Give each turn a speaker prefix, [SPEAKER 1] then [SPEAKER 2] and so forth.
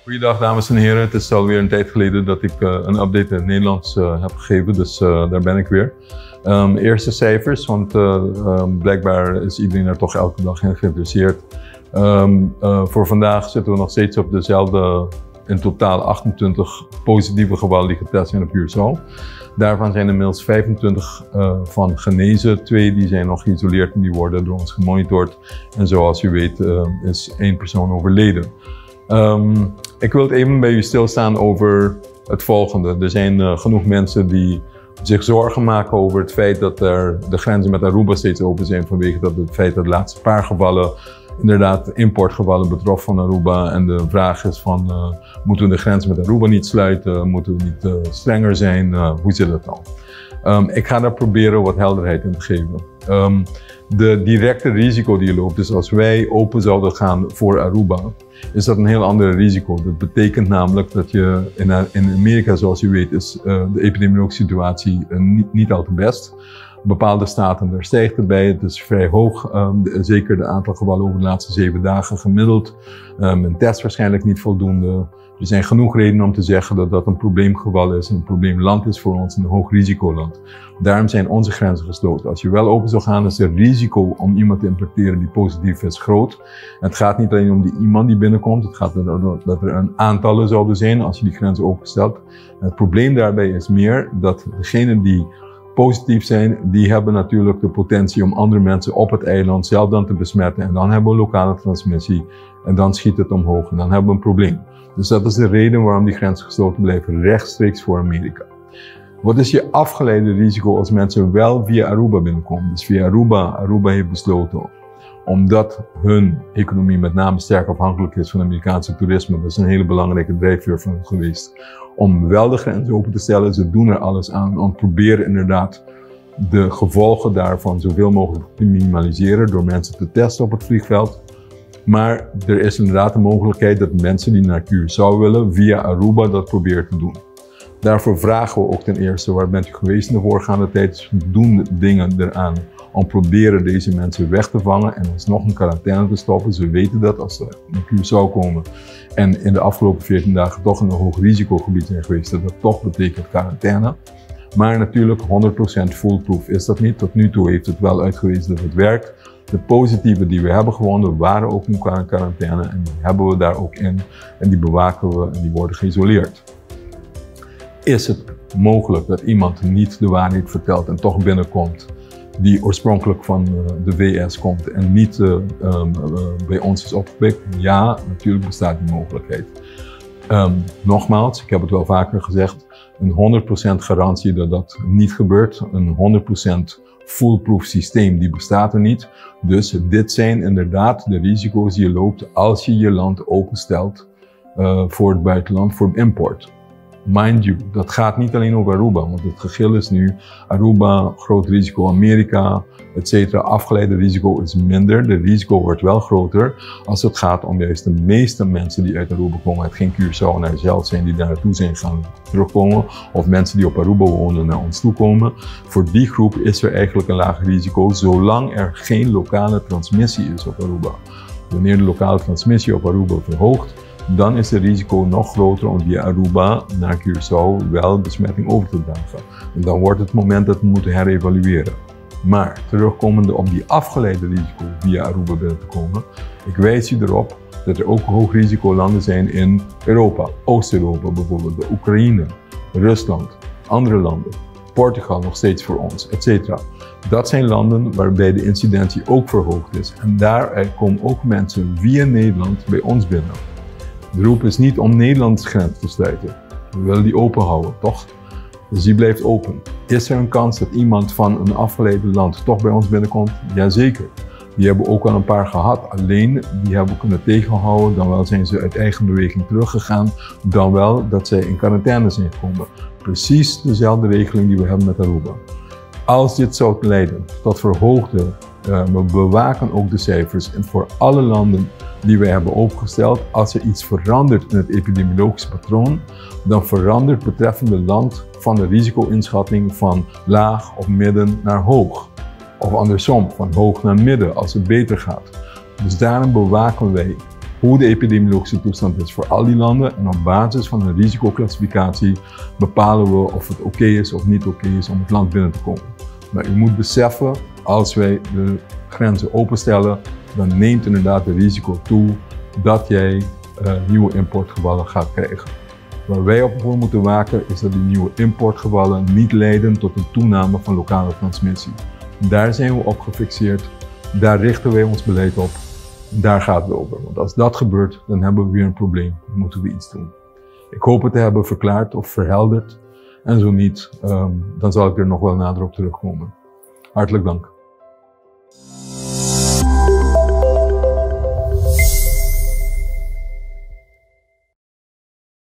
[SPEAKER 1] Goeiedag dames en heren, het is alweer een tijd geleden dat ik een update in het Nederlands heb gegeven, dus daar ben ik weer. Eerste cijfers, want blijkbaar is iedereen er toch elke dag in geïnteresseerd. Voor vandaag zitten we nog steeds op dezelfde, in totaal 28 positieve gevallen die getest zijn op Curaçao. Daarvan zijn inmiddels 25 van genezen, 2 die zijn nog geïsoleerd en die worden door ons gemonitord. En zoals u weet is 1 persoon overleden. Ik wil het even bij u stilstaan over het volgende. Er zijn genoeg mensen die zich zorgen maken over het feit dat de grenzen met Aruba steeds open zijn vanwege het feit dat de laatste paar gevallen inderdaad importgevallen betrof van Aruba. En de vraag is van, moeten we de grens met Aruba niet sluiten? Moeten we niet strenger zijn? Hoe zit dat dan? Ik ga daar proberen wat helderheid in te geven. De directe risico die je loopt, dus als wij open zouden gaan voor Aruba, is dat een heel ander risico. Dat betekent namelijk dat je in Amerika, zoals u weet, is de epidemiologische situatie niet al te best. Bepaalde staten, daar stijgt het bij. Het is vrij hoog, zeker de aantal gevallen over de laatste 7 dagen gemiddeld. Een test waarschijnlijk niet voldoende. Er zijn genoeg redenen om te zeggen dat dat een probleemgeval is, een probleemland is voor ons, een hoog risicoland. Daarom zijn onze grenzen gesloten. Als je wel open zou gaan, is het risico om iemand te importeren die positief is groot. En het gaat niet alleen om die iemand die binnenkomt, het gaat erom dat er een aantallen zouden zijn als je die grenzen openstelt. En het probleem daarbij is meer dat degenen die positief zijn, die hebben natuurlijk de potentie om andere mensen op het eiland zelf dan te besmetten. En dan hebben we lokale transmissie en dan schiet het omhoog en dan hebben we een probleem. Dus dat is de reden waarom die grenzen gesloten blijven, rechtstreeks voor Amerika. Wat is je afgeleide risico als mensen wel via Aruba binnenkomen? Dus via Aruba heeft besloten, omdat hun economie met name sterk afhankelijk is van Amerikaanse toerisme, dat is een hele belangrijke drijfveer van hen geweest, om wel de grenzen open te stellen. Ze doen er alles aan om te proberen inderdaad de gevolgen daarvan zoveel mogelijk te minimaliseren door mensen te testen op het vliegveld. Maar er is inderdaad de mogelijkheid dat mensen die naar Curaçao willen via Aruba dat proberen te doen. Daarvoor vragen we ook ten eerste, waar bent u geweest in de voorgaande tijd? Doen dingen eraan om proberen deze mensen weg te vangen en alsnog in quarantaine te stoppen. Ze weten dat als ze naar Curaçao komen en in de afgelopen 14 dagen toch in een hoog risicogebied zijn geweest, dat toch betekent quarantaine. Maar natuurlijk 100% foolproof is dat niet. Tot nu toe heeft het wel uitgewezen dat het werkt. De positieve die we hebben gewonnen waren ook in quarantaine en die hebben we daar ook in en die bewaken we en die worden geïsoleerd. Is het mogelijk dat iemand niet de waarheid vertelt en toch binnenkomt die oorspronkelijk van de VS komt en niet bij ons is opgepikt? Ja, natuurlijk bestaat die mogelijkheid. Nogmaals, ik heb het wel vaker gezegd, een 100% garantie dat dat niet gebeurt, een 100% foolproof systeem, die bestaat er niet. Dus dit zijn inderdaad de risico's die je loopt als je je land openstelt voor het buitenland, voor import. Mind you, dat gaat niet alleen over Aruba, want het gegil is nu Aruba, groot risico Amerika, etc. Afgeleide risico is minder, de risico wordt wel groter als het gaat om juist de meeste mensen die uit Aruba komen, het geen Curaçaoënaars zelf zijn die daar naartoe zijn gaan terugkomen, of mensen die op Aruba wonen naar ons toe komen. Voor die groep is er eigenlijk een laag risico, zolang er geen lokale transmissie is op Aruba. Wanneer de lokale transmissie op Aruba verhoogt, dan is het risico nog groter om via Aruba naar Curaçao wel besmetting over te dragen. En dan wordt het moment dat we moeten herevalueren. Maar terugkomende op die afgeleide risico via Aruba binnen te komen, ik wijs u erop dat er ook hoogrisicolanden zijn in Europa, Oost-Europa bijvoorbeeld, de Oekraïne, Rusland, andere landen, Portugal nog steeds voor ons, etc. Dat zijn landen waarbij de incidentie ook verhoogd is. En daaruit komen ook mensen via Nederland bij ons binnen. De roep is niet om Nederlands grens te sluiten. We willen die open houden, toch? Dus die blijft open. Is er een kans dat iemand van een afgeleide land toch bij ons binnenkomt? Jazeker. Die hebben we ook al een paar gehad. Alleen, die hebben we kunnen tegenhouden. Dan wel zijn ze uit eigen beweging teruggegaan. Dan wel dat zij in quarantaine zijn gekomen. Precies dezelfde regeling die we hebben met Aruba. Als dit zou leiden tot verhoogde, we bewaken ook de cijfers en voor alle landen die wij hebben opgesteld, als er iets verandert in het epidemiologisch patroon, dan verandert betreffende land van de risico-inschatting van laag of midden naar hoog. Of andersom, van hoog naar midden als het beter gaat. Dus daarom bewaken wij hoe de epidemiologische toestand is voor al die landen en op basis van een risicoclassificatie bepalen we of het oké is of niet oké is om het land binnen te komen. Maar u moet beseffen, als wij de grenzen openstellen, dan neemt inderdaad het risico toe dat jij nieuwe importgevallen gaat krijgen. Waar wij op voor moeten waken is dat die nieuwe importgevallen niet leiden tot een toename van lokale transmissie. Daar zijn we op gefixeerd, daar richten wij ons beleid op, daar gaat het over. Want als dat gebeurt, dan hebben we weer een probleem, dan moeten we iets doen. Ik hoop het te hebben verklaard of verhelderd en zo niet, dan zal ik er nog wel nader op terugkomen. Hartelijk dank.